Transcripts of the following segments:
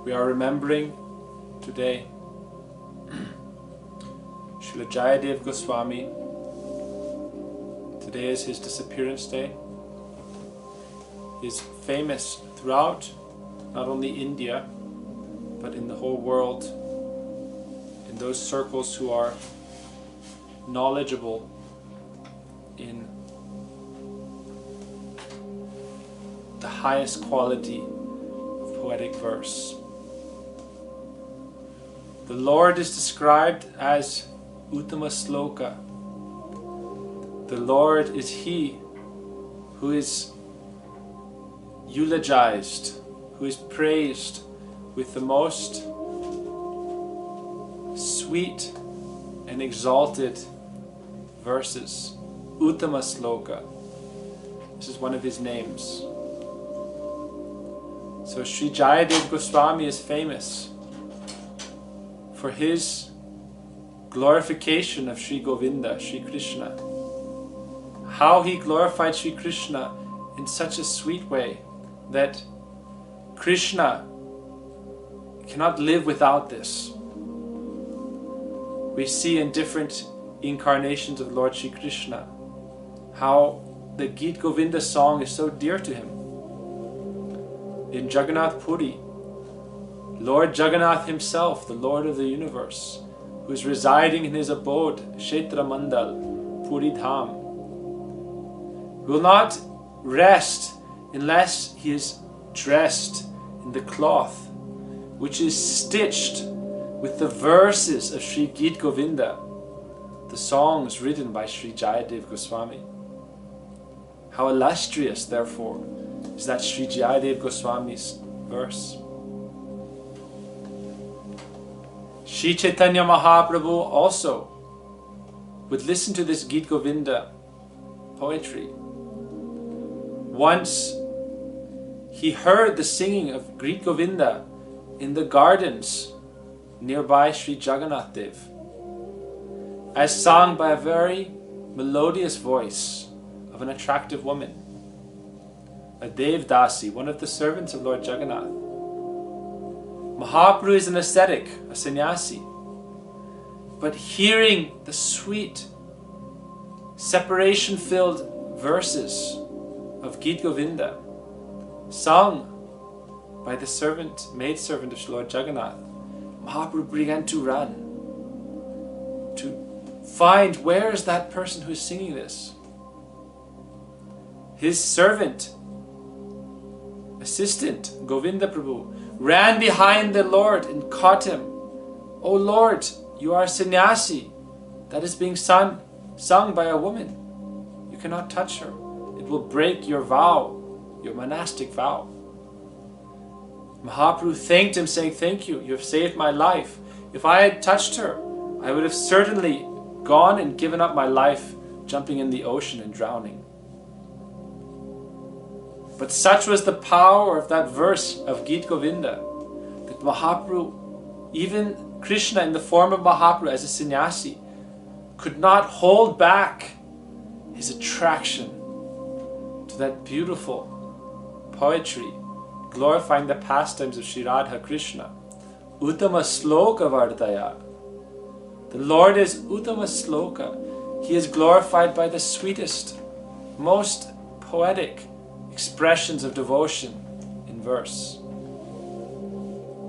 We are remembering today Sri Jayadeva Gosvami. Today is his disappearance day. He is famous throughout not only India but in the whole world, in those circles who are knowledgeable in the highest quality of poetic verse. The Lord is described as Uttama Sloka. The Lord is He who is eulogized, who is praised with the most sweet and exalted verses. Uttama Sloka. This is one of His names. So Sri Jayadeva Gosvami is famous for his glorification of Sri Govinda, Sri Krishna. How he glorified Sri Krishna in such a sweet way that Krishna cannot live without this. We see in different incarnations of Lord Sri Krishna how the Gita Govinda song is so dear to him. In Jagannath Puri, Lord Jagannath himself, the Lord of the universe, who is residing in his abode, Kshetra Mandal, Puri Dham, will not rest unless he is dressed in the cloth which is stitched with the verses of Sri Gita Govinda, the songs written by Sri Jayadeva Gosvami. How illustrious, therefore, is that Sri Jayadeva Goswami's verse. Sri Chaitanya Mahaprabhu also would listen to this Gita Govinda poetry. Once he heard the singing of Gita Govinda in the gardens nearby Sri Jagannath Dev, as sung by a very melodious voice of an attractive woman, a Dev-dasi, one of the servants of Lord Jagannath. Mahaprabhu is an ascetic, a sannyasi, but hearing the sweet, separation-filled verses of Gita Govinda sung by the servant, maidservant of Lord Jagannath, Mahaprabhu began to run to find where is that person who is singing this. His servant, assistant, Govinda Prabhu, ran behind the Lord and caught him. "Oh Lord, you are a sannyasi that is being sung by a woman. You cannot touch her. It will break your vow, your monastic vow." Mahaprabhu thanked him, saying, "Thank you, you have saved my life. If I had touched her, I would have certainly gone and given up my life, jumping in the ocean and drowning." But such was the power of that verse of Gita Govinda that Mahaprabhu, even Krishna in the form of Mahaprabhu as a sannyasi, could not hold back his attraction to that beautiful poetry glorifying the pastimes of Sri Radha-Krishna. Uttama Sloka Vardaya. The Lord is Uttama Sloka. He is glorified by the sweetest, most poetic expressions of devotion in verse.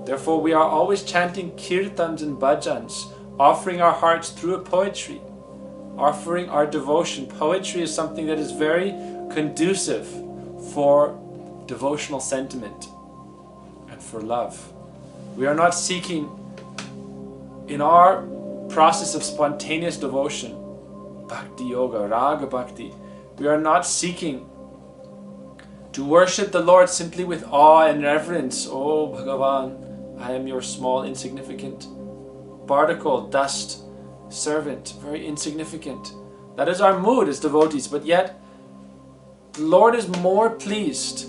Therefore, we are always chanting kirtans and bhajans, offering our hearts through a poetry, offering our devotion. Poetry is something that is very conducive for devotional sentiment and for love. We are not seeking, in our process of spontaneous devotion, bhakti yoga, raga bhakti, we are not seeking to worship the Lord simply with awe and reverence. "Oh Bhagavan, I am your small, insignificant particle, dust, servant, very insignificant." That is our mood as devotees, but yet the Lord is more pleased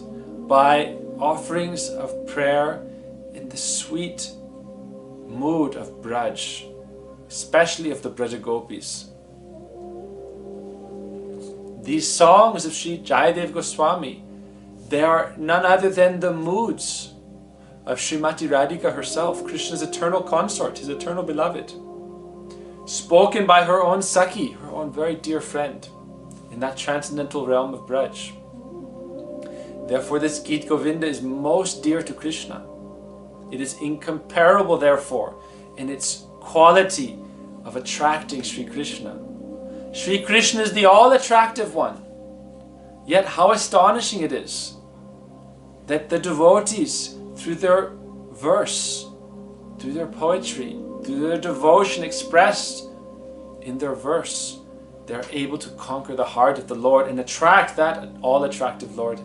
by offerings of prayer in the sweet mood of Braj, especially of the Braja Gopis. These songs of Sri Jayadeva Goswami, they are none other than the moods of Srimati Radhika herself, Krishna's eternal consort, his eternal beloved, spoken by her own Sakhi, her own very dear friend, in that transcendental realm of Braj. Therefore this Gita Govinda is most dear to Krishna. It is incomparable, therefore, in its quality of attracting Sri Krishna. Sri Krishna is the all-attractive one. Yet how astonishing it is that the devotees, through their verse, through their poetry, through their devotion expressed in their verse, they're able to conquer the heart of the Lord and attract that all-attractive Lord.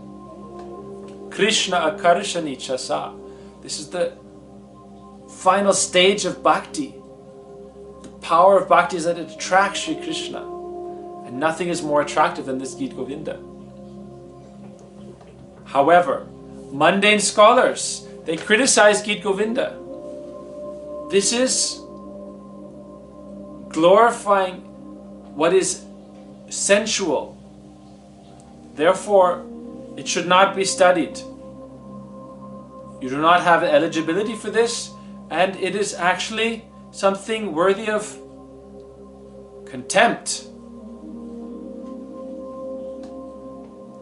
Krishna akarshani chasa. This is the final stage of bhakti. The power of bhakti is that it attracts Sri Krishna. And nothing is more attractive than this Gita Govinda. However, mundane scholars, they criticize Gita Govinda. This is glorifying what is sensual. Therefore, it should not be studied. You do not have eligibility for this, and it is actually something worthy of contempt.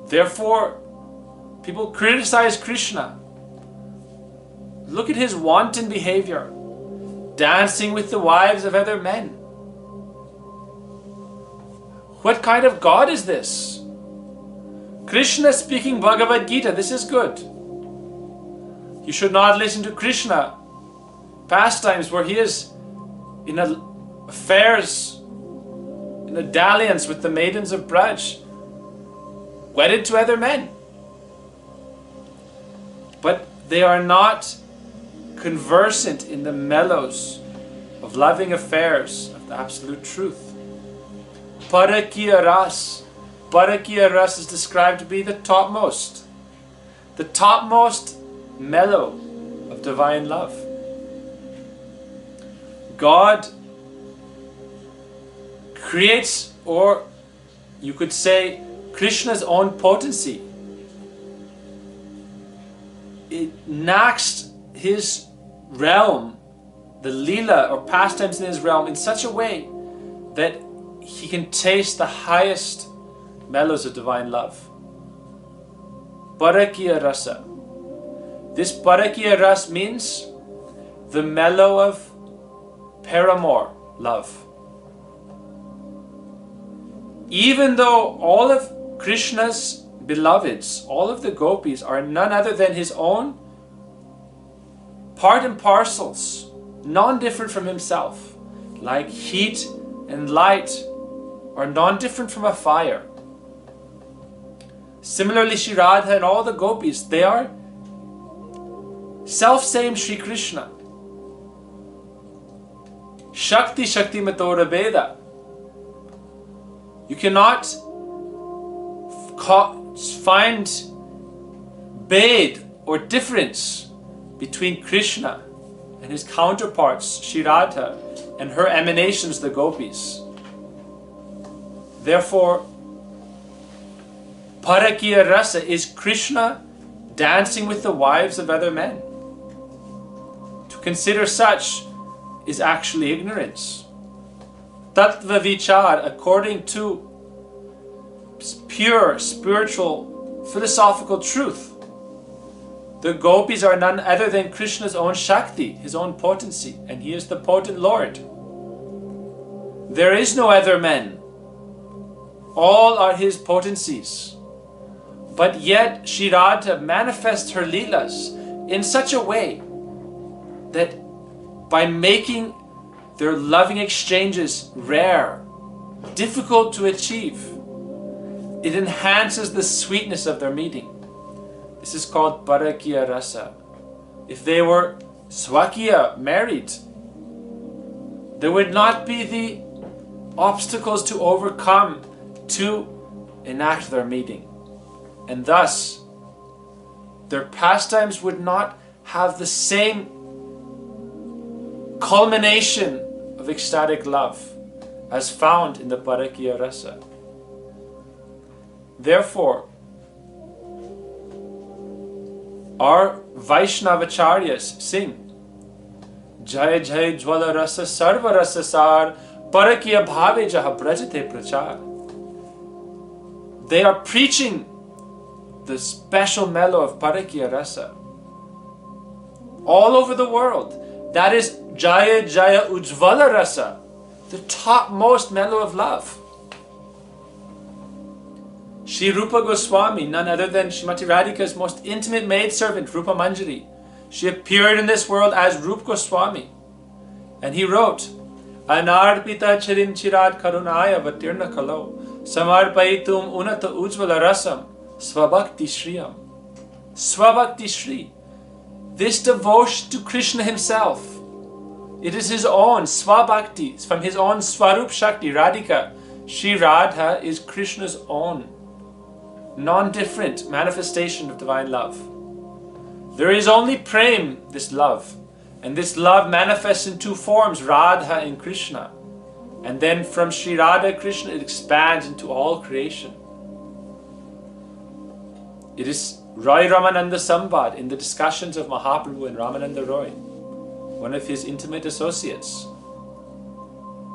Therefore, people criticize Krishna. Look at his wanton behavior, dancing with the wives of other men. What kind of God is this? Krishna speaking Bhagavad Gita, this is good. You should not listen to Krishna pastimes where he is in affairs, in a dalliance with the maidens of Braj, wedded to other men. But they are not conversant in the mellows of loving affairs of the absolute truth. Parakiya-rasa. Parakiya-rasa is described to be the topmost mellow of divine love. God creates, or you could say, Krishna's own potency. It enacts his realm, the lila or pastimes in his realm, in such a way that he can taste the highest mellows of divine love. Parakiya-rasa. This Parakiya-rasa means the mellow of Paramour love. Even though all of Krishna's beloveds, all of the gopis, are none other than his own part and parcels, non-different from himself, like heat and light are non-different from a fire. Similarly, Sri Radha and all the gopis, they are self-same Sri Krishna. Shakti Shakti Matora Veda. You cannot find bed or difference between Krishna and his counterparts, Sri Radha, and her emanations, the gopis. Therefore, Parakiya-rasa is Krishna dancing with the wives of other men. To consider such is actually ignorance. Tattva vichar, according to pure spiritual philosophical truth, the gopis are none other than Krishna's own Shakti, his own potency, and he is the potent Lord. There is no other men. All are his potencies. But yet Sri Radha manifests her leelas in such a way that by making their loving exchanges rare, difficult to achieve, it enhances the sweetness of their meeting. This is called Parakiya-rasa. If they were Swakiya, married, there would not be the obstacles to overcome to enact their meeting. And thus, their pastimes would not have the same culmination of ecstatic love as found in the Parakiya-rasa. Therefore, our Vaishnavacharyas sing Jai Jai Jwala Rasa Sarva Rasa Sar Parakiya Bhave Jaha Brajate Prachar. They are preaching the special mellow of Parakiya-rasa all over the world. That is Jaya Jaya Ujvala Rasa, the topmost mellow of love. Sri Rupa Goswami, none other than Srimati Radhika's most intimate maidservant, Rupa Manjari, she appeared in this world as Rupa Goswami. And he wrote, Anarpita Chirin Chirad Karunaya Vatirna Kalo Samarpaitum Unata Ujvala Rasam Svabhakti Shriyam. Svabhakti Shri. This devotion to Krishna himself. It is his own Svabhakti, from his own Swarup Shakti, Radhika. Sri Radha is Krishna's own non-different manifestation of divine love. There is only Prem, this love. And this love manifests in two forms, Radha and Krishna. And then from Sri Radha-Krishna it expands into all creation. It is Roy Ramananda Sambad in the discussions of Mahaprabhu and Ramananda Roy, one of his intimate associates.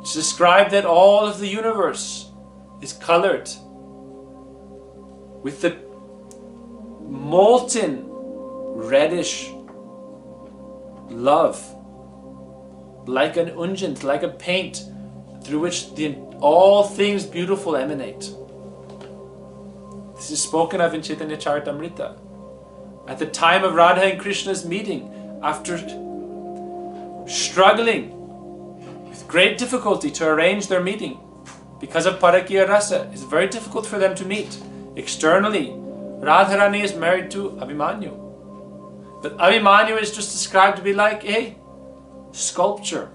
It's described that all of the universe is colored with the molten reddish love, like an unguent, like a paint through which all things beautiful emanate. This is spoken of in Chaitanya Charitamrita. At the time of Radha and Krishna's meeting, after struggling with great difficulty to arrange their meeting, because of Parakiya-rasa, it's very difficult for them to meet. Externally, Radharani is married to Abhimanyu. But Abhimanyu is just described to be like a sculpture,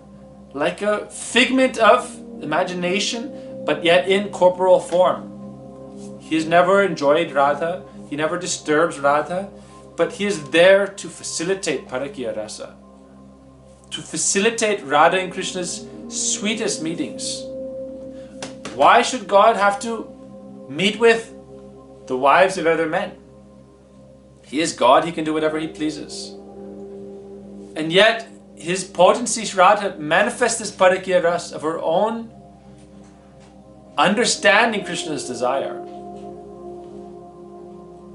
like a figment of imagination, but yet in corporal form. He has never enjoyed Radha, he never disturbs Radha, but he is there to facilitate Parakiya-rasa, to facilitate Radha and Krishna's sweetest meetings. Why should God have to meet with the wives of other men? He is God, he can do whatever he pleases. And yet, his potency, Sri Radha, manifests this Parakiya-rasa of her own understanding Krishna's desire.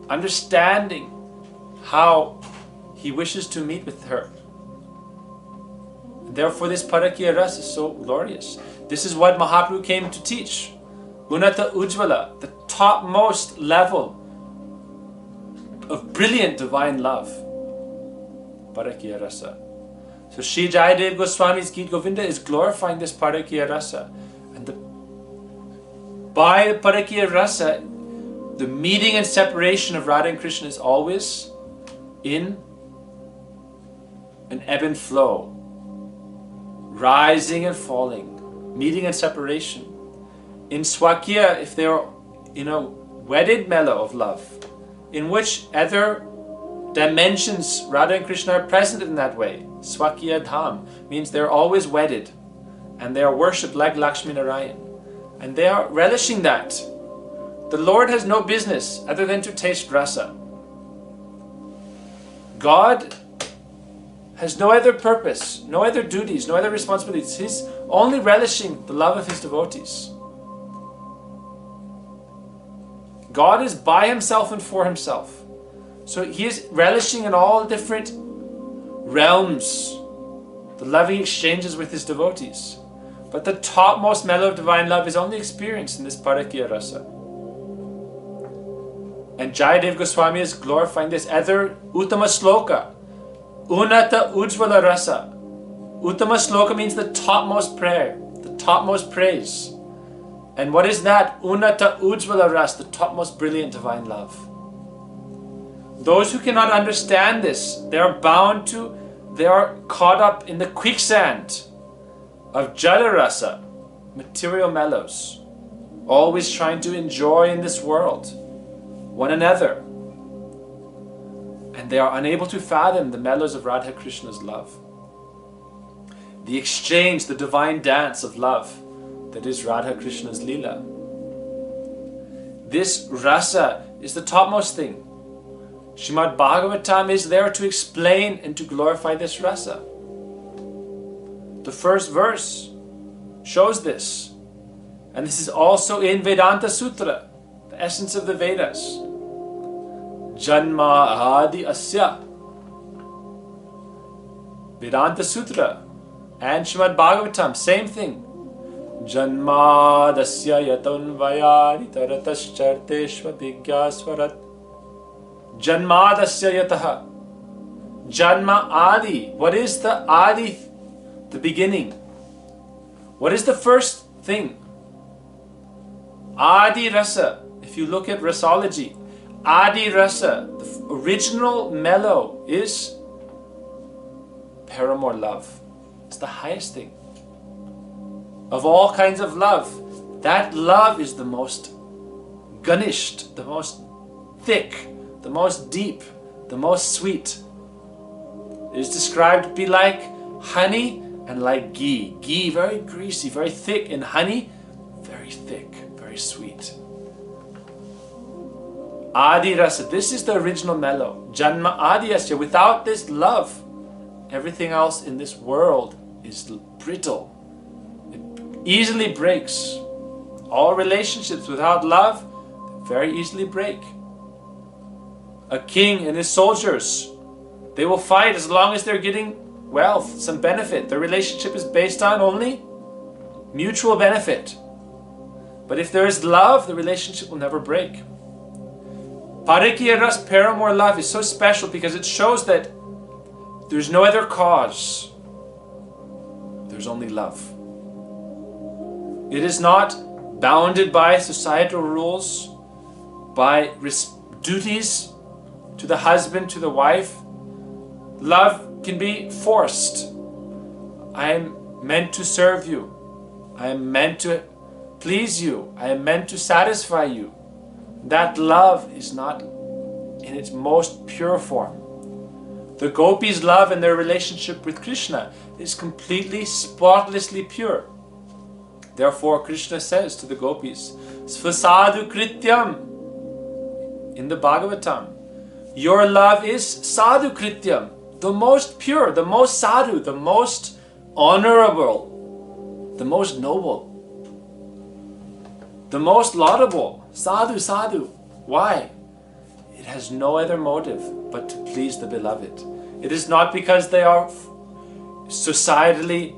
Understanding how he wishes to meet with her. And therefore this Parakiya-rasa is so glorious. This is what Mahaprabhu came to teach. Unata Ujvala, the topmost level of brilliant divine love. Parakiya-rasa. So Sri Jayadeva Goswami's Gita Govinda is glorifying this Parakiya-rasa. And by the Parakiya-rasa, the meeting and separation of Radha and Krishna is always in an ebb and flow, rising and falling, meeting and separation. In Swakiya, if they are in a wedded mellow of love, in which other dimensions Radha and Krishna are present in that way, Swakiya Dham means they're always wedded and they are worshipped like Lakshmi Narayan, and they are relishing that. The Lord has no business other than to taste rasa. God has no other purpose, no other duties, no other responsibilities. He's only relishing the love of his devotees. God is by himself and for himself. So he is relishing in all different realms the loving exchanges with his devotees. But the topmost mellow of divine love is only experienced in this Parakiya-rasa. And Jayadeva Goswami is glorifying this other Uttama Sloka, Unata Ujvala Rasa. Uttama Sloka means the topmost prayer, the topmost praise. And what is that? Unata Ujvala Rasa, the topmost brilliant divine love. Those who cannot understand this, they are caught up in the quicksand of jada-rasa, material mellows, always trying to enjoy in this world one another. And they are unable to fathom the mellows of Radha Krishna's love. The exchange, the divine dance of love that is Radha Krishna's Leela. This rasa is the topmost thing. Srimad Bhagavatam is there to explain and to glorify this rasa. The first verse shows this. And this is also in Vedanta Sutra, the essence of the Vedas. Janma Adi-rasa. Vedanta Sutra and Srimad Bhagavatam, same thing. Janma-dasya yatanvayani taratascharteshva vigyasvarat. Janma-dasya yataha. Janma Adi. What is the Adi? The beginning. What is the first thing? Adi-rasa. If you look at rasology, Adi-rasa, the original mellow is Paramour love. It's the highest thing. Of all kinds of love, that love is the most ganished, the most thick, the most deep, the most sweet. It is described to be like honey and like ghee. Ghee, very greasy, very thick, and honey, very thick, very sweet. Adi-rasa, this is the original mellow. Janma Adi-rasa, without this love, everything else in this world is brittle. It easily breaks. All relationships without love very easily break. A king and his soldiers, they will fight as long as they're getting wealth, some benefit. Their relationship is based on only mutual benefit. But if there is love, the relationship will never break. Parakiya-rasa, Paramour love, is so special because it shows that there's no other cause. There's only love. It is not bounded by societal rules, by duties to the husband, to the wife. Love can be forced. I am meant to serve you. I am meant to please you. I am meant to satisfy you. That love is not in its most pure form. The gopis' love and their relationship with Krishna is completely, spotlessly pure. Therefore, Krishna says to the gopis, Svasadu krityam, in the Bhagavatam, your love is sadhu krityam, the most pure, the most sadhu, the most honorable, the most noble, the most laudable. Sadhu, sadhu. Why? It has no other motive but to please the beloved. It is not because they are societally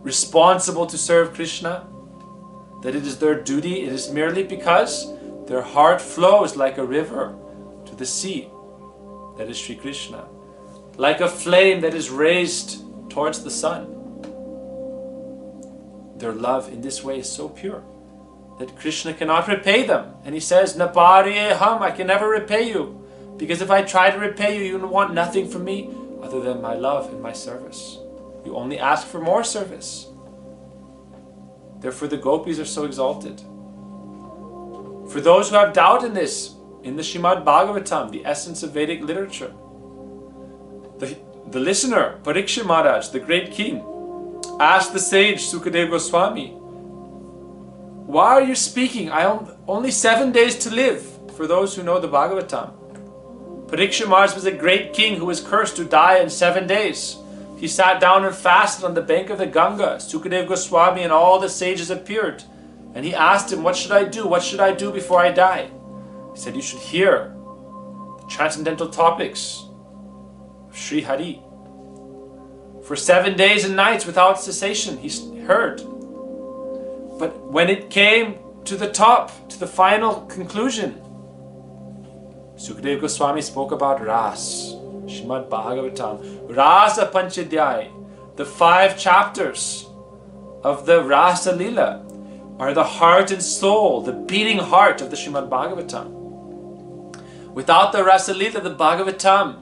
responsible to serve Krishna, that it is their duty. It is merely because their heart flows like a river to the sea, that is Sri Krishna, like a flame that is raised towards the sun. Their love in this way is so pure that Krishna cannot repay them. And he says, Napariyeham, I can never repay you. Because if I try to repay you, you want nothing from me other than my love and my service. You only ask for more service. Therefore the gopis are so exalted. For those who have doubt in this, in the Srimad Bhagavatam, the essence of Vedic literature, the listener, Parikshit Maharaj, the great king, asked the sage Sukadeva Goswami, why are you speaking? I only 7 days to live, for those who know the Bhagavatam. Parikshit Maharaj was a great king who was cursed to die in 7 days. He sat down and fasted on the bank of the Ganga. Sukadeva Goswami and all the sages appeared. And he asked him, what should I do? What should I do before I die? He said, you should hear the transcendental topics of Sri Hari. For 7 days and nights without cessation, he heard. But when it came to the top, to the final conclusion, Sukadeva Goswami spoke about Ras, Srimad Bhagavatam, Rasa Panchadhyay. The 5 chapters of the Rasa Lila are the heart and soul, the beating heart of the Srimad Bhagavatam. Without the Rasa Lila, the Bhagavatam,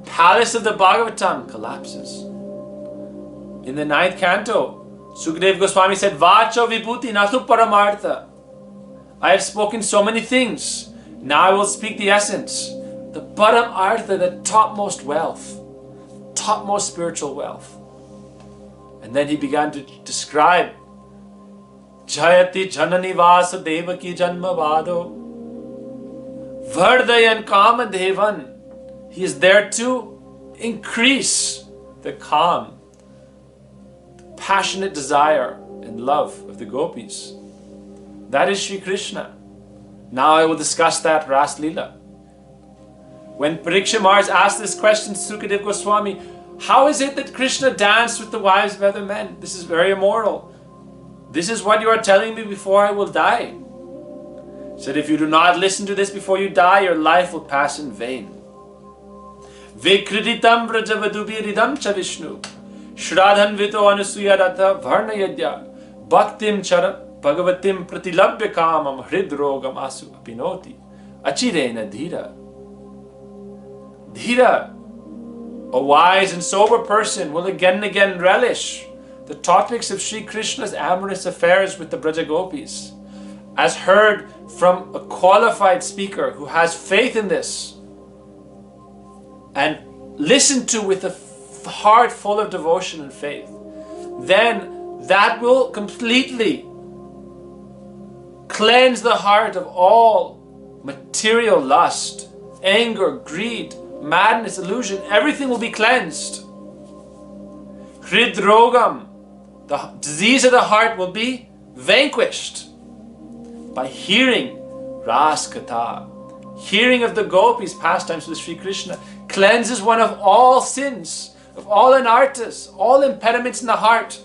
the palace of the Bhagavatam collapses. In the 9th canto, Sukadeva Goswami said, Vacho vibhuti nathu paramartha. I have spoken so many things. Now I will speak the essence. The paramartha, the topmost wealth. Topmost spiritual wealth. And then he began to describe Jayati janani vasa devaki janma vado. Vardayan Kamadevan. He is there to increase the calm, the passionate desire and love of the gopis. That is Sri Krishna. Now I will discuss that Ras Leela. When Pariksha Maharaj asked this question to Sri Jayadeva Gosvami, how is it that Krishna danced with the wives of other men? This is very immoral. This is what you are telling me before I will die. He said, if you do not listen to this before you die, your life will pass in vain. Vikriditam vrajavadubiridam cha Vishnu Shradhanvito anusuya ratha varnayadya Bhaktim chara bhagavatim pratilabhya kamam hridrogam asu apinoti achirena dhira. Dhira, a wise and sober person, will again and again relish the topics of Sri Krishna's amorous affairs with the Braja Gopis, as heard from a qualified speaker who has faith in this, and listened to with a heart full of devotion and faith. Then that will completely cleanse the heart of all material lust, anger, greed, madness, illusion. Everything will be cleansed. Hridrogam, the disease of the heart, will be vanquished by hearing Ras Katha. Hearing of the gopis' pastimes with Sri Krishna cleanses one of all sins, of all anarthas, all impediments in the heart.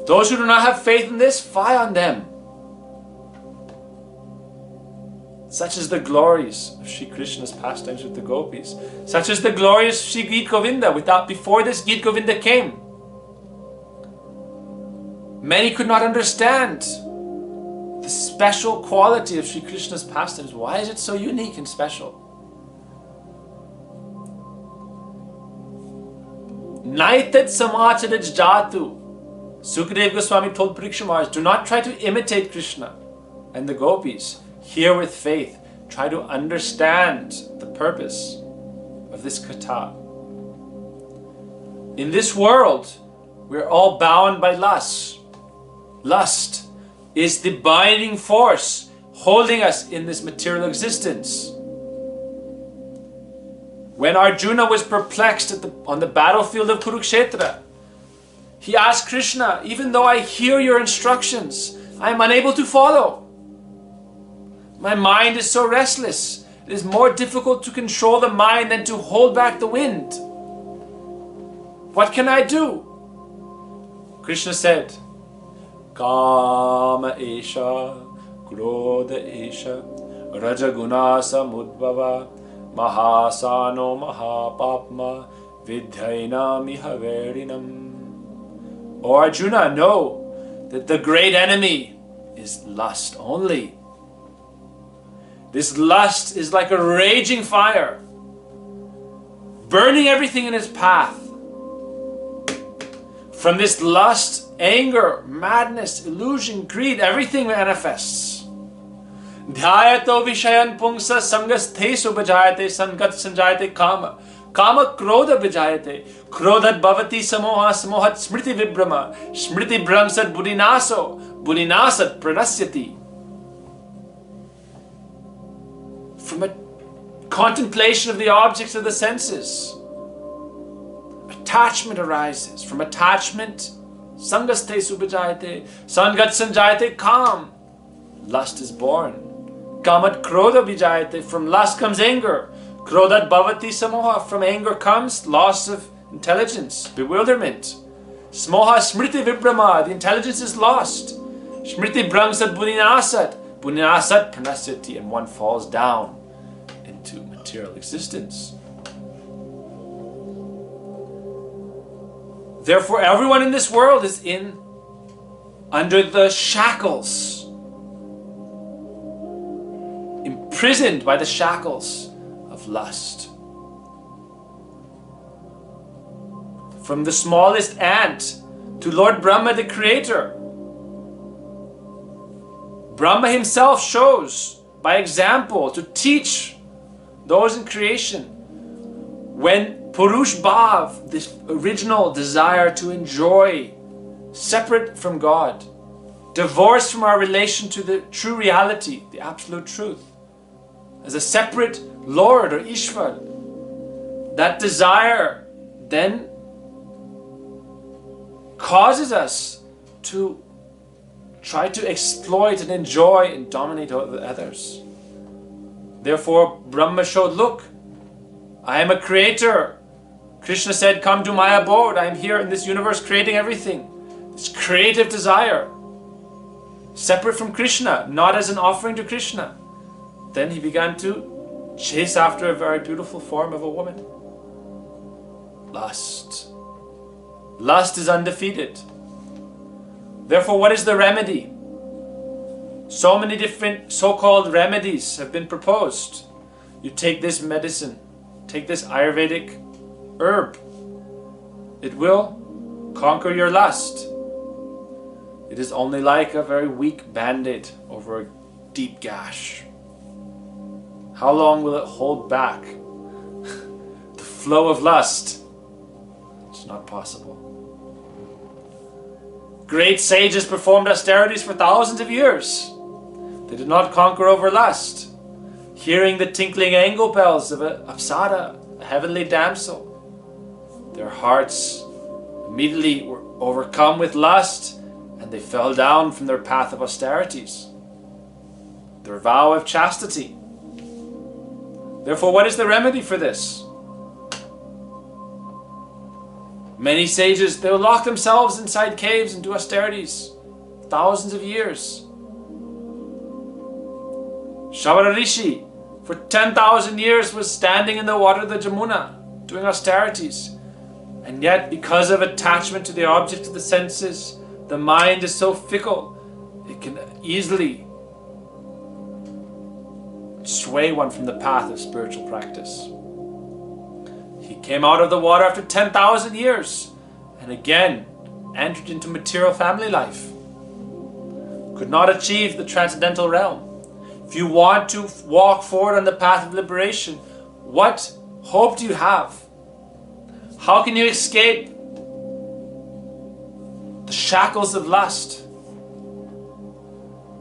Those who do not have faith in this, fie on them. Such is the glories of Sri Krishna's pastimes with the gopis. Such is the glories of Sri Gita Govinda. Before this Gita Govinda came, many could not understand the special quality of Sri Krishna's pastimes. Why is it so unique and special? Naitat samacharaj jatu. Sukadeva Goswami told Pariksha Maharaj, do not try to imitate Krishna and the gopis. Hear with faith. Try to understand the purpose of this katha. In this world, we're all bound by lust. Lust is the binding force holding us in this material existence. When Arjuna was perplexed on the battlefield of Kurukshetra, he asked Krishna, even though I hear your instructions, I am unable to follow. My mind is so restless. It is more difficult to control the mind than to hold back the wind. What can I do? Krishna said, Kama esha, krodha esha, rajagunasa mudbhava, mahasano mahapapma, vidyaina mihaverinam. O Arjuna, know that the great enemy is lust only. This lust is like a raging fire, burning everything in its path. From this lust, anger, madness, illusion, greed, everything manifests. Dhyayato vishayan pungsa sangasthe subhajayate sangat sanjayate kama. Kama krodha vijayate. Krodhat bhavati samoha samohat smriti vibrama. Smriti brahmsat buddhinaso. Buddhinasat pranasyati. From a contemplation of the objects of the senses, attachment arises. From attachment, sangaste subhajayate, sangat sanjayate kam. Lust is born. Kamat krodha vijayate. From lust comes anger. Krodhat bhavati samoha. From anger comes loss of intelligence, bewilderment. Smoha smriti vibrama. The intelligence is lost. Smriti brahmsat buddhinasat. Buddhinasat pranasyati. And one falls down into material existence. Therefore, everyone in this world is under the shackles, imprisoned by the shackles of lust. From the smallest ant to Lord Brahma, the creator, Brahma himself shows by example to teach those in creation. When Purush Bhav, this original desire to enjoy separate from God, divorced from our relation to the true reality, the absolute truth, as a separate Lord or Ishvar, that desire then causes us to try to exploit and enjoy and dominate over others. Therefore, Brahma showed, look, I am a creator. Krishna said, come to my abode. I am here in this universe creating everything. This creative desire, separate from Krishna, not as an offering to Krishna. Then he began to chase after a very beautiful form of a woman. Lust. Lust is undefeated. Therefore, what is the remedy? So many different so-called remedies have been proposed. You take this medicine, take this Ayurvedic herb. It will conquer your lust. It is only like a very weak band-aid over a deep gash. How long will it hold back the flow of lust? It's not possible. Great sages performed austerities for thousands of years. They did not conquer over lust. Hearing the tinkling angle bells of a Apsara, a heavenly damsel, their hearts immediately were overcome with lust, and they fell down from their path of austerities, their vow of chastity. Therefore, what is the remedy for this? Many sages, they will lock themselves inside caves and do austerities thousands of years. Shavara Rishi, for 10,000 years, was standing in the water of the Jamuna, doing austerities. And yet, because of attachment to the object of the senses, the mind is so fickle, it can easily sway one from the path of spiritual practice. He came out of the water after 10,000 years and again entered into material family life. Could not achieve the transcendental realm. If you want to walk forward on the path of liberation, what hope do you have? How can you escape the shackles of lust?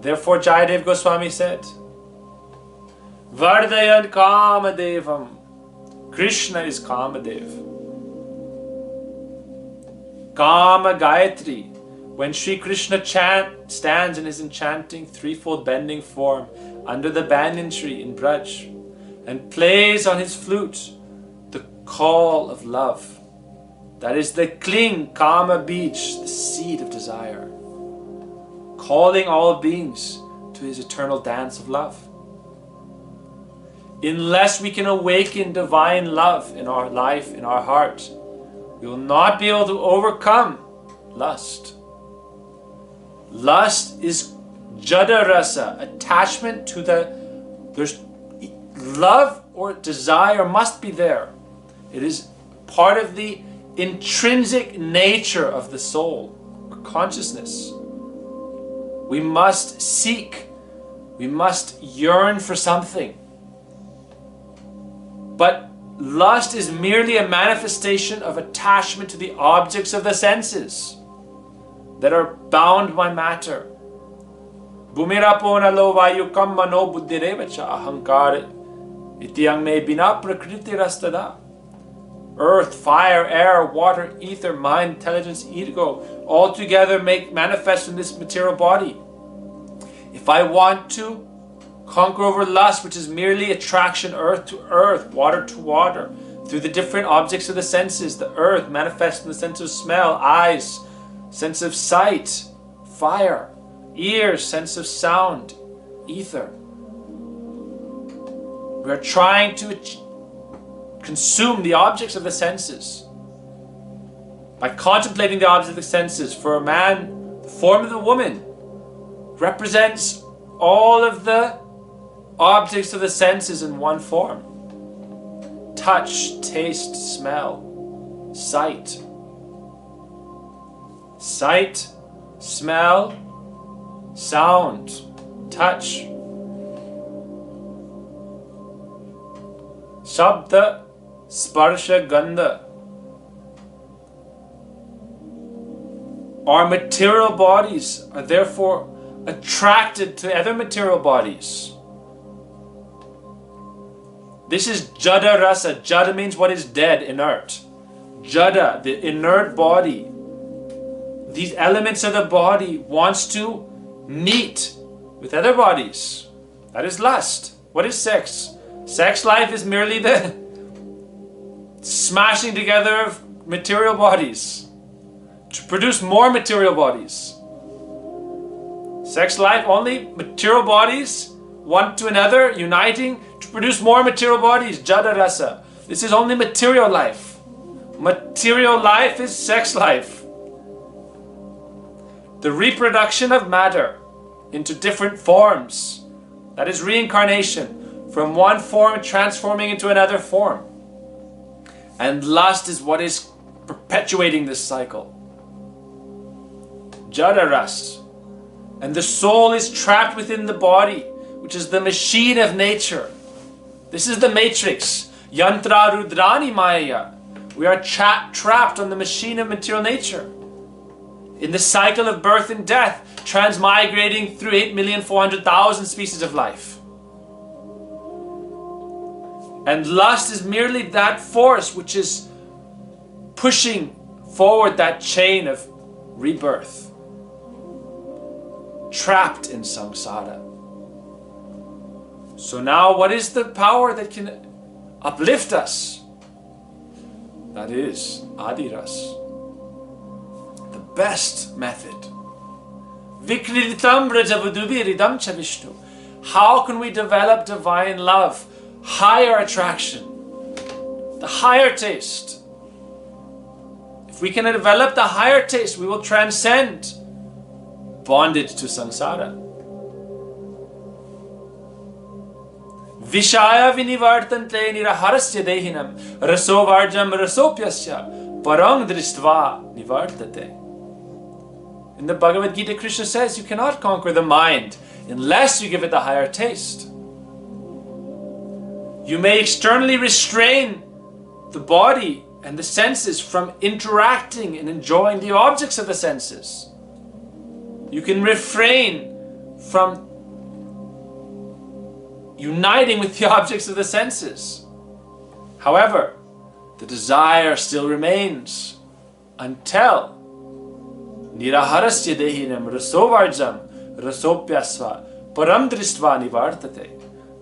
Therefore, Jayadeva Gosvami said, Vardayad Kamadevam. Krishna is Kamadev. Kama Gayatri. When Sri Krishna stands in his enchanting threefold bending form under the banyan tree in Braj and plays on his flute the call of love, that is the kling, Kama Beach, the seed of desire, calling all beings to his eternal dance of love. Unless we can awaken divine love in our life, in our heart, we will not be able to overcome lust. Lust is jada-rasa, attachment to there's love or desire must be there. It is part of the intrinsic nature of the soul, consciousness. We must seek, we must yearn for something. But lust is merely a manifestation of attachment to the objects of the senses that are bound by matter. Bhumirapona lo vayukam mano buddhirevacha ahankar ityang me bina prakriti-rastada. Earth, fire, air, water, ether, mind, intelligence, ego, all together make manifest in this material body. If I want to conquer over lust, which is merely attraction, earth to earth, water to water, through the different objects of the senses, the earth manifests in the sense of smell, eyes, sense of sight, fire, ears, sense of sound, ether. We are trying to consume the objects of the senses. By contemplating the objects of the senses, for a man, the form of the woman represents all of the objects of the senses in one form. Touch, taste, smell, sight. Sight, smell, sound, touch. Shabda, sparsha, gandha. Our material bodies are therefore attracted to other material bodies. This is jada-rasa. Jada means what is dead, inert. Jada, the inert body. These elements of the body wants to meet with other bodies. That is lust. What is sex? Sex life is merely the smashing together of material bodies to produce more material bodies. Sex life, only material bodies, one to another, uniting to produce more material bodies, jada-rasa. This is only material life. Material life is sex life. The reproduction of matter into different forms. That is reincarnation, from one form transforming into another form. And lust is what is perpetuating this cycle. Jada-rasa. And the soul is trapped within the body, which is the machine of nature. This is the matrix. Yantra rudrani maya. We are trapped on the machine of material nature. In the cycle of birth and death, transmigrating through 8,400,000 species of life. And lust is merely that force which is pushing forward that chain of rebirth. Trapped in samsara. So now what is the power that can uplift us? That is Adi-rasa. The best method. Vikritam brajavuduviridam chavishnu. How can we develop divine love? Higher attraction. The higher taste. If we can develop the higher taste, we will transcend bondage to samsara. Vishaya vinivartante niraharasya dehinam rasovarjam rasopyasya parang dristva nivartate. In the Bhagavad Gita, Krishna says you cannot conquer the mind unless you give it the higher taste. You may externally restrain the body and the senses from interacting and enjoying the objects of the senses. You can refrain from uniting with the objects of the senses. However, the desire still remains until niraharasya dehinam rasovarjam rasopyasva param dristva nivartate,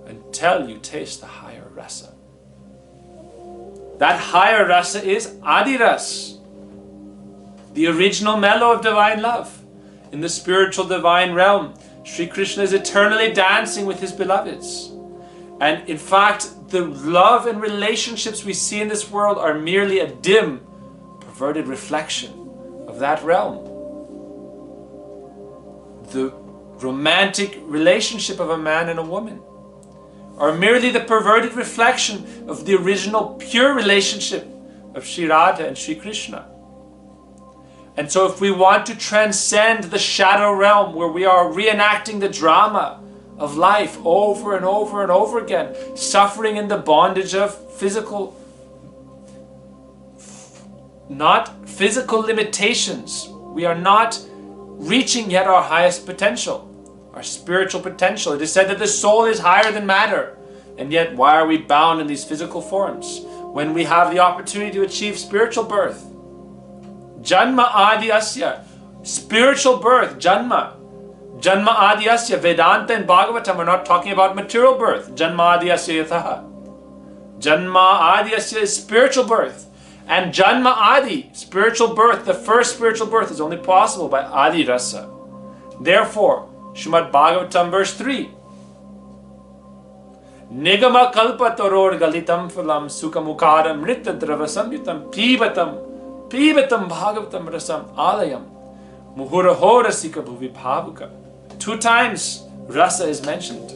until you taste the higher rasa. That higher rasa is Adi-rasa, the original mellow of divine love. In the spiritual divine realm, Sri Krishna is eternally dancing with his beloveds. And in fact, the love and relationships we see in this world are merely a dim, perverted reflection of that realm. The romantic relationship of a man and a woman are merely the perverted reflection of the original pure relationship of Sri Radha and Sri Krishna. And so if we want to transcend the shadow realm where we are reenacting the drama of life over and over and over again, suffering in the bondage of not physical limitations, we are not reaching yet our highest potential, our spiritual potential. It is said that the soul is higher than matter, and yet why are we bound in these physical forms when we have the opportunity to achieve spiritual birth? Janma Adi-asya, spiritual birth, Janma. Janma Adi-asya, Vedanta and Bhagavatam are not talking about material birth. Janma Adi-asya yathaha. Janma Adi-asya is spiritual birth. And Janma Adi, spiritual birth, the first spiritual birth is only possible by Adi-rasa. Therefore, Srimad Bhagavatam verse 3. Nigama kalpa toror galitam phalam sukamukaram nritya drava samyutam Pibatam Bhagavatam Rasam Alayam Muhuraho Rasika Bhuvi Bhavuka. 2 times rasa is mentioned.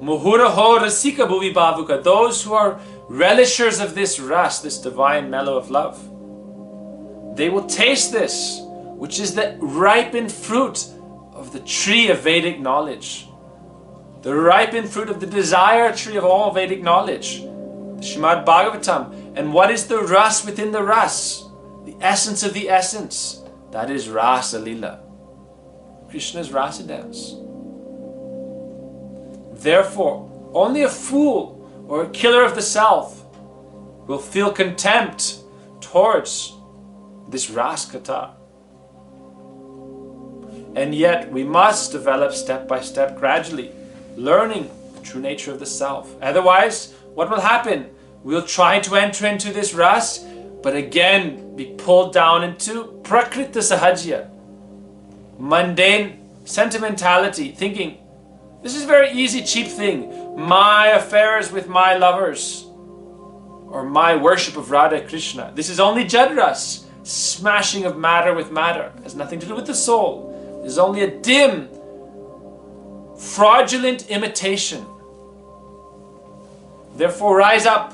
Muhuraho Rasika Bhuvi Bhavuka. Those who are relishers of this ras, this divine mellow of love, they will taste this, which is the ripened fruit of the tree of Vedic knowledge. The ripened fruit of the desire tree of all Vedic knowledge. The Srimad Bhagavatam. And what is the ras within the ras? The essence of the essence. That is Rasa Lila. Krishna's Rasa dance. Therefore, only a fool or a killer of the self will feel contempt towards this Raskata. And yet we must develop step by step, gradually, learning the true nature of the self. Otherwise, what will happen? We'll try to enter into this ras, but again be pulled down into prakrita sahajya, mundane sentimentality, thinking, this is a very easy, cheap thing. My affairs with my lovers, or my worship of Radha-Krishna. This is only jada-rasa, smashing of matter with matter. It has nothing to do with the soul. It is only a dim, fraudulent imitation. Therefore, rise up.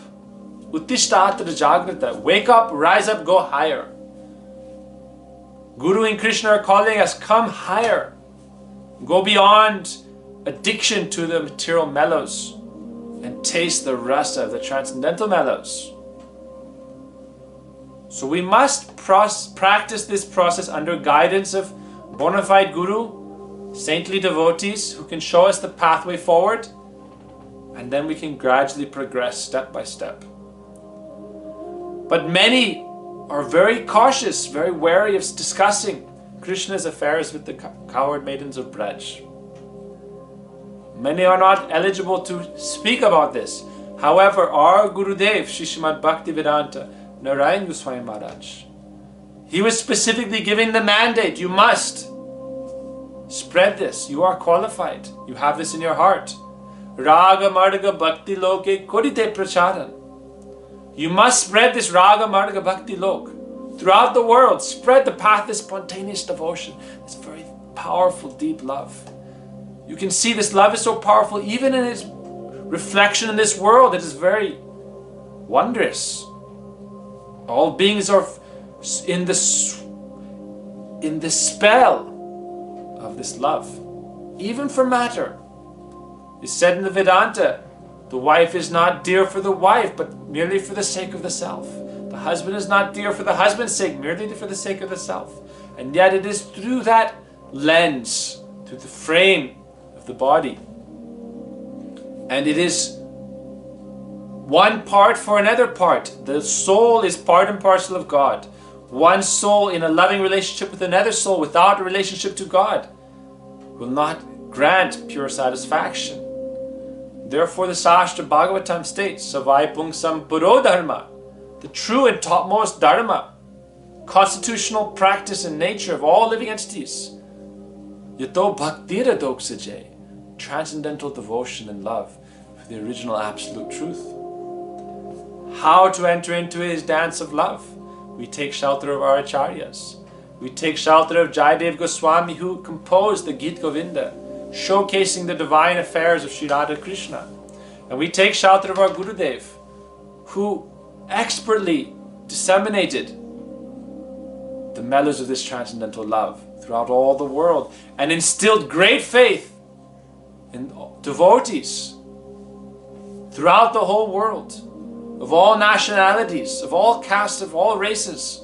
Uttishta atra jagrata. Wake up, rise up, go higher. Guru and Krishna are calling us, come higher. Go beyond addiction to the material mellows and taste the rasa of the transcendental mellows. So we must practice this process under guidance of bona fide guru, saintly devotees who can show us the pathway forward, and then we can gradually progress step by step. But many are very cautious, very wary of discussing Krishna's affairs with the coward maidens of Braj. Many are not eligible to speak about this. However, our Gurudev, Srimad Bhaktivedanta Narayan Goswami Maharaj, he was specifically giving the mandate, you must spread this. You are qualified. You have this in your heart. Raga Marga Bhakti Loke Kodite Pracharan. You must spread this Raga Marga Bhakti Lok throughout the world. Spread the path of spontaneous devotion. This very powerful, deep love. You can see this love is so powerful, even in its reflection in this world. It is very wondrous. All beings are in the spell of this love, even for matter. It's said in the Vedanta, the wife is not dear for the wife, but merely for the sake of the self. The husband is not dear for the husband's sake, merely for the sake of the self. And yet it is through that lens, through the frame of the body. And it is one part for another part. The soul is part and parcel of God. One soul in a loving relationship with another soul without a relationship to God will not grant pure satisfaction. Therefore the Shastra Bhagavatam states, Savai Pungsam Puro Dharma, the true and topmost Dharma, constitutional practice and nature of all living entities. Yato Bhaktira Doksaje, transcendental devotion and love for the original absolute truth. How to enter into his dance of love? We take shelter of our acharyas. We take shelter of Jayadeva Gosvami, who composed the Gita Govinda, showcasing the divine affairs of Sri Radha-Krishna. And we take shelter of our Gurudev, who expertly disseminated the mellows of this transcendental love throughout all the world and instilled great faith in devotees throughout the whole world, of all nationalities, of all castes, of all races.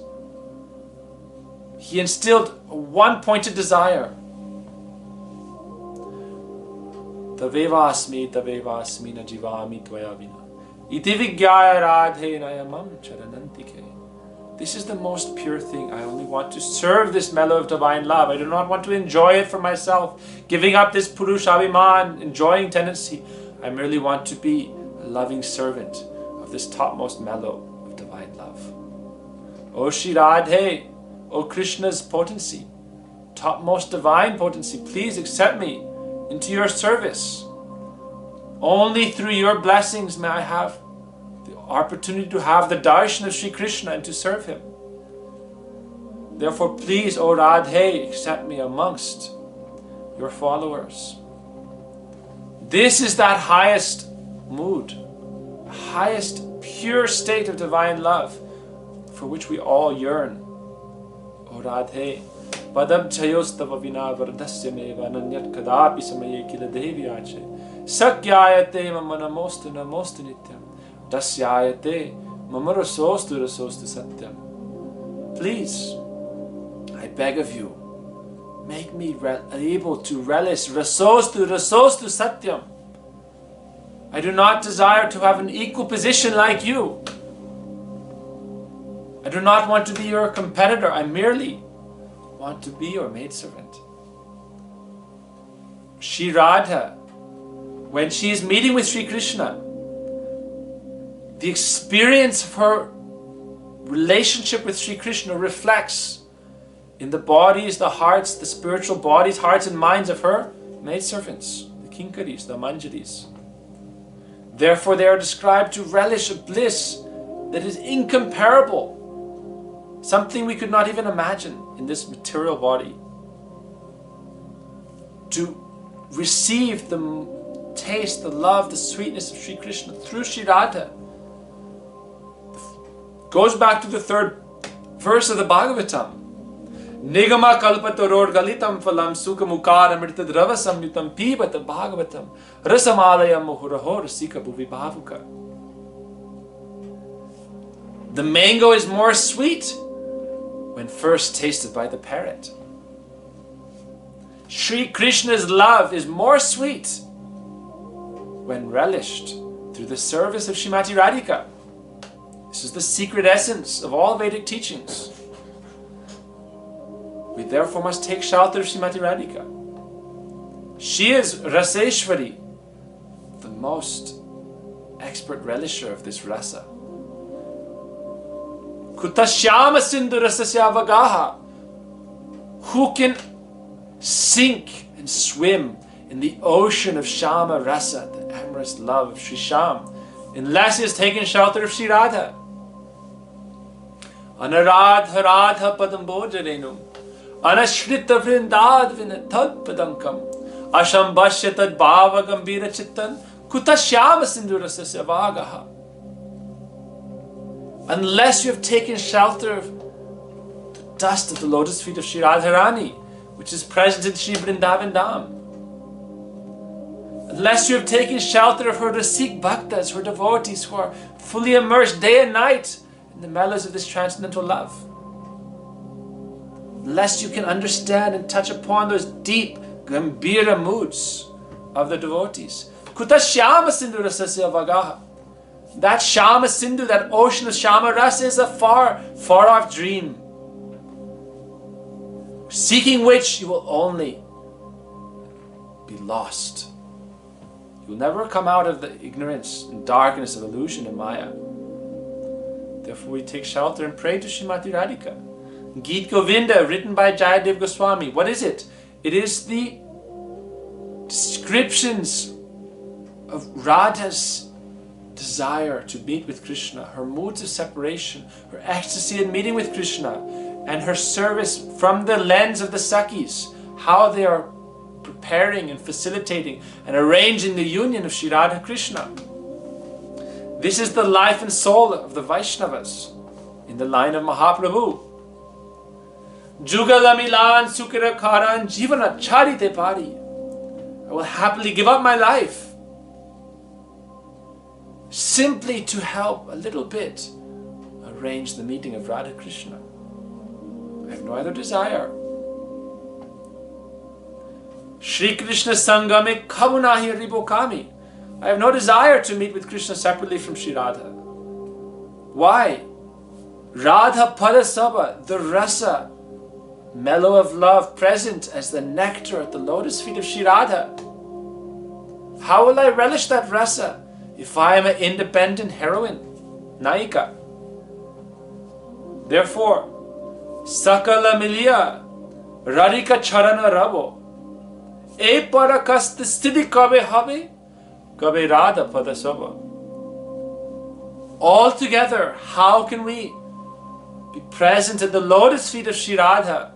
He instilled a one-pointed desire. Tavevasmi na jivami tvaya vina. Iti vigyaya radhe-nayamam charanantike. This is the most pure thing. I only want to serve this mellow of divine love. I do not want to enjoy it for myself, giving up this purushabhiman, enjoying tendency. I merely want to be a loving servant of this topmost mellow of divine love. O Sri Radhe, O Krishna's potency, topmost divine potency, please accept me into your service. Only through your blessings may I have the opportunity to have the darshan of Sri Krishna and to serve him. Therefore, please, O Radhe, accept me amongst your followers. This is that highest mood, highest pure state of divine love for which we all yearn. O Radhe, padam chayostava vina vardasya-meva nanyat kadapi samaye kila devyache sakyayate mama namostu namostu nityam dasyayate mama rasostu rasostu satyam. Please, I beg of you, make me able to relish rasostu satyam. I do not desire to have an equal position like you. I do not want to be your competitor. I merely want to be your maidservant. Sri Radha, when she is meeting with Sri Krishna, the experience of her relationship with Sri Krishna reflects in the bodies, the hearts, the spiritual bodies, hearts and minds of her maidservants, the kinkaris, the manjaris. Therefore they are described to relish a bliss that is incomparable, something we could not even imagine in this material body. To receive the taste, the love, the sweetness of Sri Krishna through Sri Radha goes back to the 3rd verse of the Bhagavatam. Nigama kalpatoror galitam phalam sukhamukara amrita drava samyutam pibata bhagavatam rasamalayam muhuraho rasika bhuvibhavuka. The mango is more sweet when first tasted by the parrot. Sri Krishna's love is more sweet when relished through the service of Srimati Radhika. This is the secret essence of all Vedic teachings. We therefore must take shelter of Srimati Radhika. She is Raseshwari, the most expert relisher of this rasa. Kutashyama sindhu rasasya vagaha. Who can sink and swim in the ocean of Shama Rasa, the amorous love of Sri Sham, unless he has taken shelter of Sri Radha? Anaradha radha padambojarenum anashrita vrindadvina tad padankam ashambashya tad bhava gambira chittan kutashyama sindhu rasasya vagaha. Unless you have taken shelter of the dust of the lotus feet of Sri Radharani, which is present in Sri Vrindavan Dham. Unless you have taken shelter of her Rasik Bhaktas, her devotees who are fully immersed day and night in the mellows of this transcendental love. Unless you can understand and touch upon those deep Gambhira moods of the devotees. Kuta Shyama Sindhu Rasasya Vagaha. That Shama Sindhu, that ocean of Shama Rasa is a far, far off dream, seeking which you will only be lost. You will never come out of the ignorance and darkness of illusion and Maya. Therefore we take shelter and pray to Srimati Radhika. Gita Govinda, written by Jayadeva Gosvami. What is it? It is the descriptions of Radha's desire to meet with Krishna, her moods of separation, her ecstasy in meeting with Krishna, and her service from the lens of the Sakhis, how they are preparing and facilitating and arranging the union of Sri Radha-Krishna. This is the life and soul of the Vaishnavas in the line of Mahaprabhu. Jugala milan sukira karan jivana charite pari. I will happily give up my life simply to help a little bit arrange the meeting of Radha Krishna. I have no other desire. Shri Krishna Sangame Kavunahi Ribokami. I have no desire to meet with Krishna separately from Sri Radha. Why? Radha Padasabha, the rasa, mellow of love, present as the nectar at the lotus feet of Sri Radha. How will I relish that rasa if I am an independent heroine, Naika? Therefore, Sakala Miliya Radhika Charana Rabo E Parakast Sthiti Kabe Habe Kabe Radha Padasava. Altogether, how can we be present at the lotus feet of Sri Radha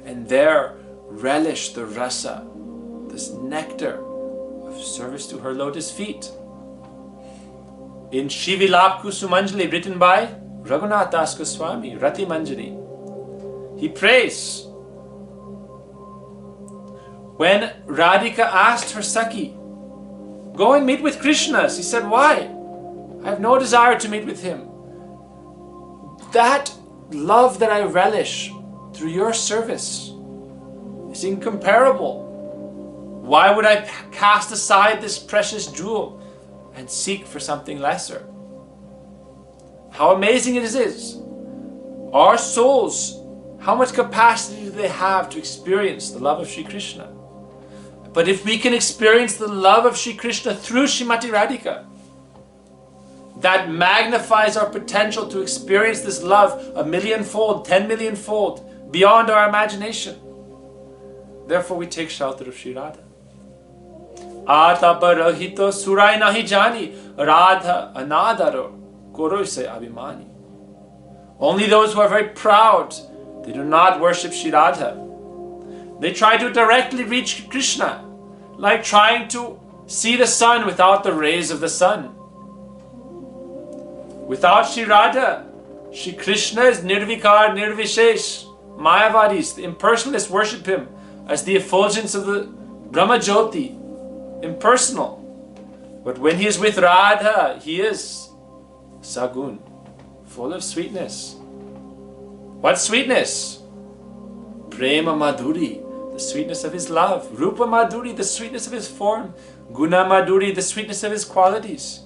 and there relish the rasa, this nectar of service to her lotus feet? In Shivilap Kusumanjali, written by Raghunath Das Goswami, Rati Manjari, he prays, when Radhika asked her Sakhi, go and meet with Krishna, she said, why? I have no desire to meet with him. That love that I relish through your service is incomparable. Why would I cast aside this precious jewel and seek for something lesser? How amazing it is. Our souls, how much capacity do they have to experience the love of Sri Krishna? But if we can experience the love of Sri Krishna through Srimati Radhika, that magnifies our potential to experience this love 1,000,000-fold, 10,000,000-fold, beyond our imagination. Therefore we take shelter of Sri Radha. Ataparahito surai nahi jani, Radha anadaro koroi se abhimani. Only those who are very proud, they do not worship Sri Radha. They try to directly reach Krishna, like trying to see the sun without the rays of the sun. Without Sri Radha, Sri Krishna is nirvikar, nirvishesh. Mayavadis, the impersonalists, worship him as the effulgence of the Brahma Jyoti, impersonal. But when he is with Radha, he is sagun, full of sweetness. What sweetness? Prema Madhuri, the sweetness of his love. Rupa Madhuri, the sweetness of his form. Guna Madhuri, the sweetness of his qualities.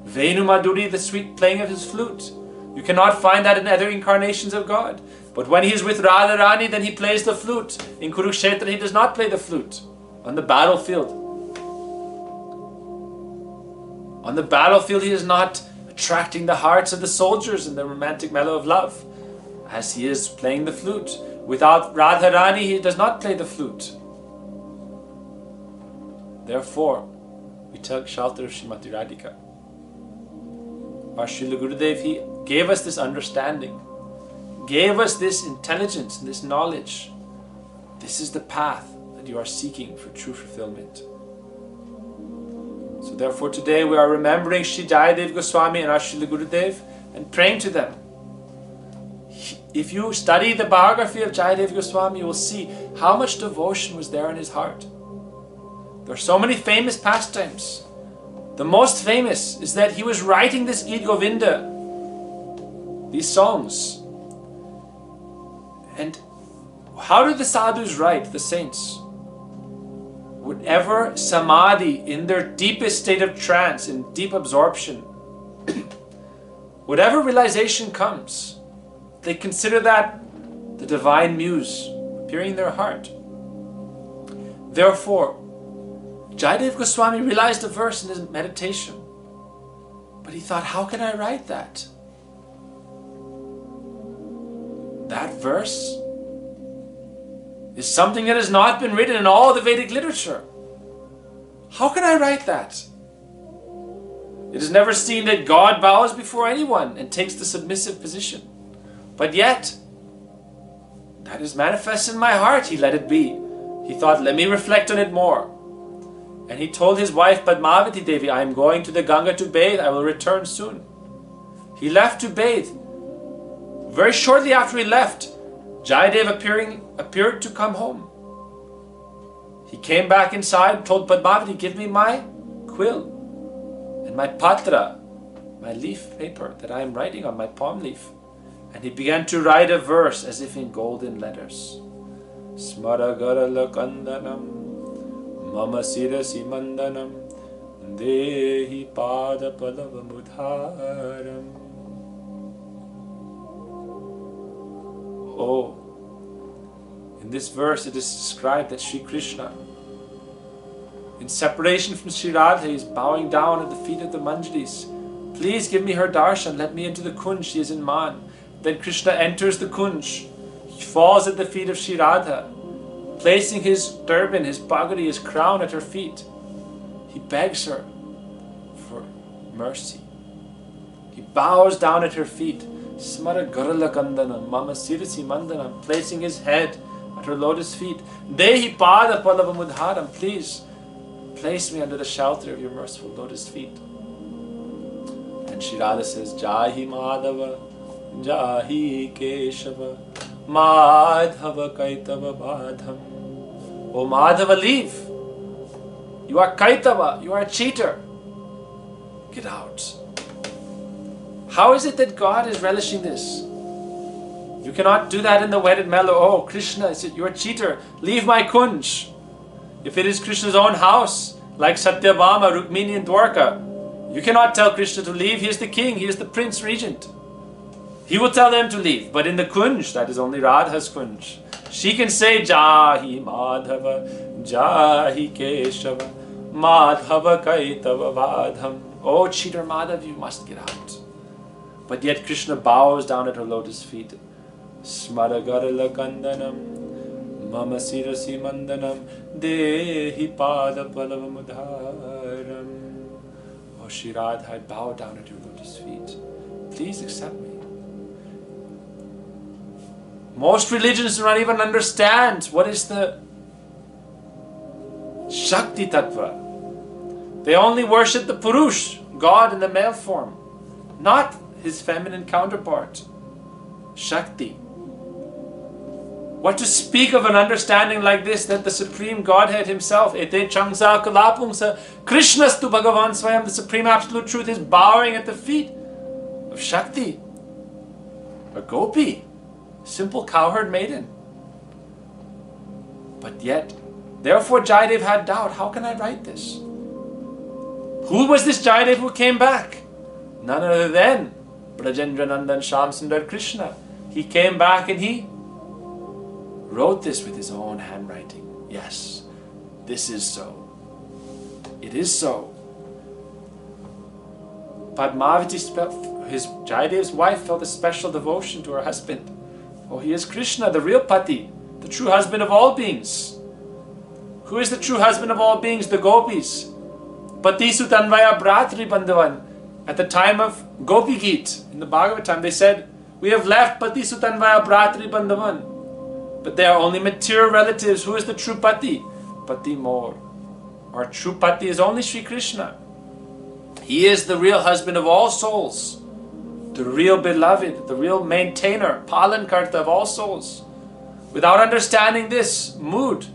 Venu Madhuri, the sweet playing of his flute. You cannot find that in other incarnations of God. But when he is with Radharani, then he plays the flute. In Kurukshetra, he does not play the flute. On the battlefield. On the battlefield, he is not attracting the hearts of the soldiers in the romantic mellow of love, as he is playing the flute. Without Radharani, he does not play the flute. Therefore, we take shelter of Srimati Radhika. Our Srila Gurudev, he gave us this understanding, gave us this intelligence and this knowledge. This is the path that you are seeking for true fulfillment. So therefore today we are remembering Sri Jayadeva Gosvami and our Srila Gurudev and praying to them. If you study the biography of Jayadeva Goswami, you will see how much devotion was there in his heart. There are so many famous pastimes. The most famous is that he was writing this Gita Govinda, these songs. And how do the sadhus write, the saints? Whatever samadhi, in their deepest state of trance, in deep absorption, whatever realization comes, they consider that the divine muse appearing in their heart. Therefore, Jayadeva Goswami realized a verse in his meditation, but he thought, how can I write that? That verse is something that has not been written in all the Vedic literature. How can I write that? It is never seen that God bows before anyone and takes the submissive position. But yet, that is manifest in my heart. He let it be. He thought, let me reflect on it more. And he told his wife Padmavati Devi, I am going to the Ganga to bathe. I will return soon. He left to bathe. Very shortly after he left, Jayadeva appeared to come home. He came back inside, told Padmavati, give me my quill and my patra, my leaf paper that I am writing on, my palm leaf. And he began to write a verse as if in golden letters. Srngara-rasa mama sirasi mandanam dehi pada palavamudharam. Oh, in this verse it is described that Sri Krishna, in separation from Sri Radha, is bowing down at the feet of the Manjaris. Please give me her darshan, let me into the kunj, she is in Man. Then Krishna enters the kunj. He falls at the feet of Sri Radha, placing his turban, his pagadi, his crown at her feet. He begs her for mercy. He bows down at her feet. Srngara-rasa mama sirasi mandanam, placing his head at her lotus feet. Dehi pada palavamudharam, please place me under the shelter of your merciful lotus feet. And Sri Radha says, Jahi Madhava, Jahi Keshava, Madhava Kaitava Badham. Oh Madhava, leave. You are Kaitava, you are a cheater. Get out. How is it that God is relishing this? You cannot do that in the wedded mellow. Oh, Krishna, you're a cheater. Leave my kunj. If it is Krishna's own house, like Satyabhama, Rukmini and Dwarka, you cannot tell Krishna to leave. He is the king. He is the prince regent. He will tell them to leave. But in the kunj, that is only Radha's kunj. She can say, Jahi Madhava, Jahi Keshava, Madhava Kaitava Vadham. Oh, cheater Madhav, you must get out. But yet Krishna bows down at her lotus feet. Smaragara Kandanam, Mama Sirasi Mandanam, Dehi Pada Palavamudharam. Oh, Sri Radha, I bow down at your lotus feet. Please accept me. Most religions do not even understand what is the Shakti Tattva. They only worship the Purush, God in the male form, not his feminine counterpart, Shakti. What to speak of an understanding like this, that the Supreme Godhead Himself, Ete Changsa Kalapungsa, Krishnastu Bhagavan Swayam, the Supreme Absolute Truth, is bowing at the feet of Shakti, a gopi, simple cowherd maiden. But yet, therefore Jayadev had doubt. How can I write this? Who was this Jayadev who came back? None other than Brajendra Nandan Shyam Sundar Krishna. He came back and he wrote this with his own handwriting. Yes, this is so. It is so. Padmavati, his Jayadev's wife, felt a special devotion to her husband. Oh, he is Krishna, the real Pati, the true husband of all beings. Who is the true husband of all beings? The gopis. Pati Sutanvaya Bratri Bandhavan. At the time of Gopi Geet, in the Bhagavatam, they said, we have left Pati Sutanvaya Bratri Bandhavan. But they are only material relatives. Who is the true Pati? Pati More. Our true Pati is only Sri Krishna. He is the real husband of all souls, the real beloved, the real maintainer, Palankarta of all souls. Without understanding this mood,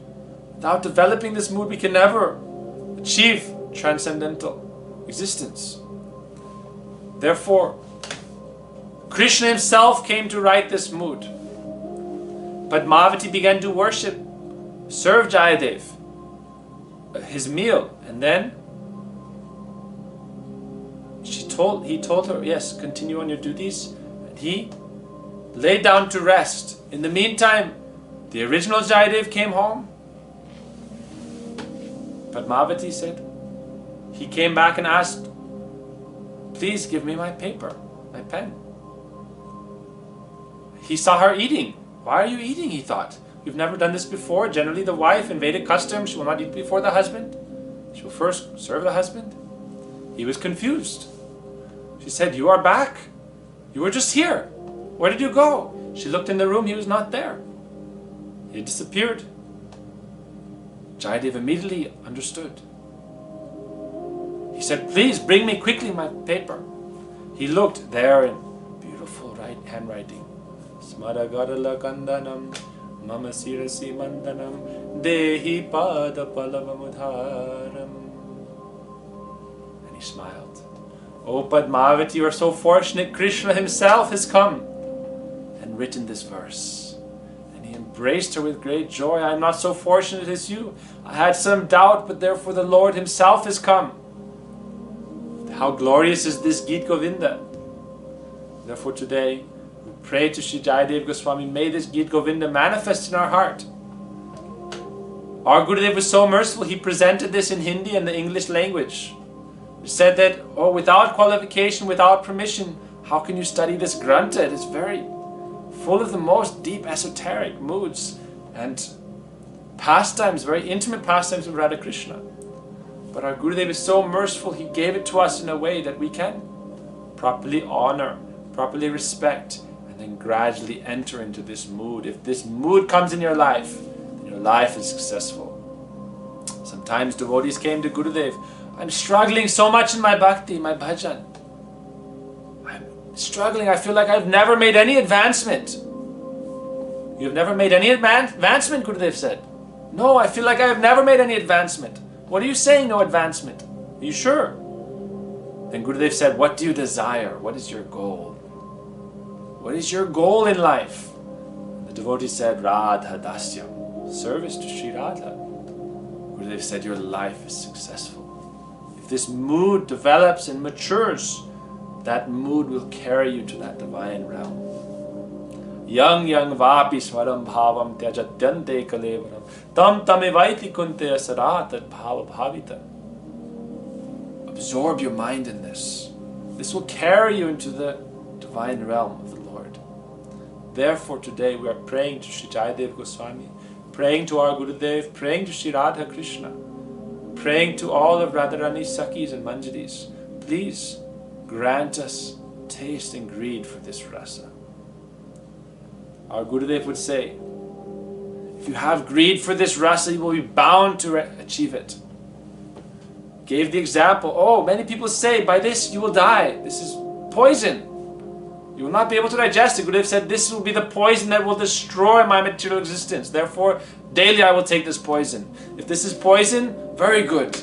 without developing this mood, we can never achieve transcendental existence. Therefore, Krishna himself came to write this mood. Padmavati began to worship, serve Jayadev, his meal, and then he told her, yes, continue on your duties, and he lay down to rest. In the meantime, the original Jayadev came home. Padmavati said, he came back and asked, please give me my paper, my pen. He saw her eating. Why are you eating, he thought. You've never done this before. Generally the wife, in Vedic custom, she will not eat before the husband. She will first serve the husband. He was confused. She said, you are back. You were just here. Where did you go? She looked in the room. He was not there. He had disappeared. Jayadev immediately understood. He said, please bring me quickly my paper. He looked there in beautiful handwriting. Smaragara Kandanam, Mama Sirasi Mandanam, Dehi Pada Palavamudharam. And he smiled. Oh Padmavati, you are so fortunate. Krishna himself has come and written this verse. And he embraced her with great joy. I am not so fortunate as you. I had some doubt, but therefore the Lord himself has come. How glorious is this Gita Govinda. Therefore today, we pray to Sri Jayadeva Gosvami, may this Gita Govinda manifest in our heart. Our Gurudev was so merciful, he presented this in Hindi and the English language. He said that, oh, without qualification, without permission, how can you study this Grantha? It is very full of the most deep esoteric moods and pastimes, very intimate pastimes of Radha-Krishna. But our Gurudev is so merciful, he gave it to us in a way that we can properly honor, properly respect, and then gradually enter into this mood. If this mood comes in your life, then your life is successful. Sometimes devotees came to Gurudev, I'm struggling so much in my bhakti, my bhajan. I'm struggling, I feel like I've never made any advancement. You've never made any advancement, Gurudev said. No, I feel like I have never made any advancement. What are you saying, no advancement? Are you sure? Then Gurudev said, what do you desire? What is your goal? What is your goal in life? devotee said, radha-dasyam, service to Sri Radha. Gurudev said, your life is successful. If this mood develops and matures, that mood will carry you to that divine realm. Yang vapi swaram bhavam tyajatyante kalevaram tam tamivaiti kunteya saratat bhava bhavita. Absorb your mind in this. This will carry you into the divine realm of the Lord. Therefore today we are praying to Sri Jayadeva Gosvami, praying to our Gurudev, praying to Sri Radha-Krishna, praying to all of Radharani's Sakhis and Manjaris. Please grant us taste and greed for this rasa. Our Gurudev would say, if you have greed for this rasa, you will be bound to achieve it. Gave the example, oh, many people say, by this you will die. This is poison. You will not be able to digest it. Gurudev said, this will be the poison that will destroy my material existence. Therefore, daily I will take this poison. If this is poison, very good.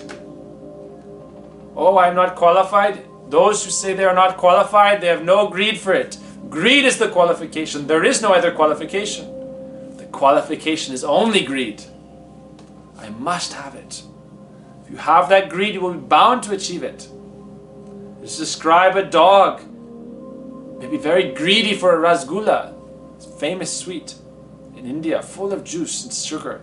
Oh, I am not qualified. Those who say they are not qualified, they have no greed for it. Greed is the qualification. There is no other qualification. The qualification is only greed. I must have it. If you have that greed, you will be bound to achieve it. Let's describe a dog, maybe very greedy for a rasgulla. It's a famous sweet in India, full of juice and sugar.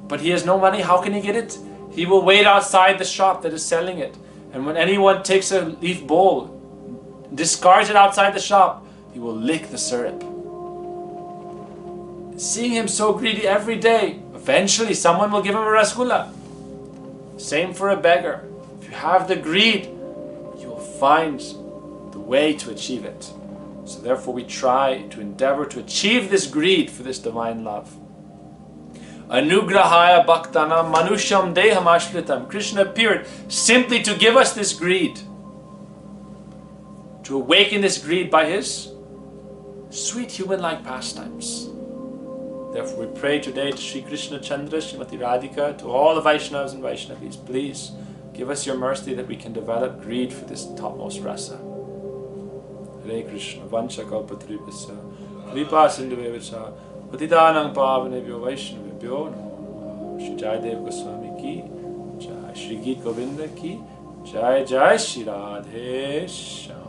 But he has no money. How can he get it? He will wait outside the shop that is selling it. And when anyone takes a leaf bowl, discards it outside the shop, he will lick the syrup. Seeing him so greedy every day, eventually someone will give him a rasgulla. Same for a beggar. If you have the greed, you will find the way to achieve it. So therefore we try to endeavor to achieve this greed for this divine love. Anugrahaya bhaktanam manusham deham ashritam. Krishna appeared simply to give us this greed, to awaken this greed by his sweet human-like pastimes. Therefore we pray today to Sri Krishna Chandra, Srimati Radhika, to all the Vaishnavas and Vaishnavis, please give us your mercy that we can develop greed for this topmost rasa. Hare Krishna, Vancha Kalpatripasya, Kripa Sindhuvevacha, Patidanang Pavanebhyo Vaishnavebhyo Namo. Sri Jayadeva Gosvami ki Jai, Sri Gita Govinda ki Jai, Jai Sri Radha-dasyam.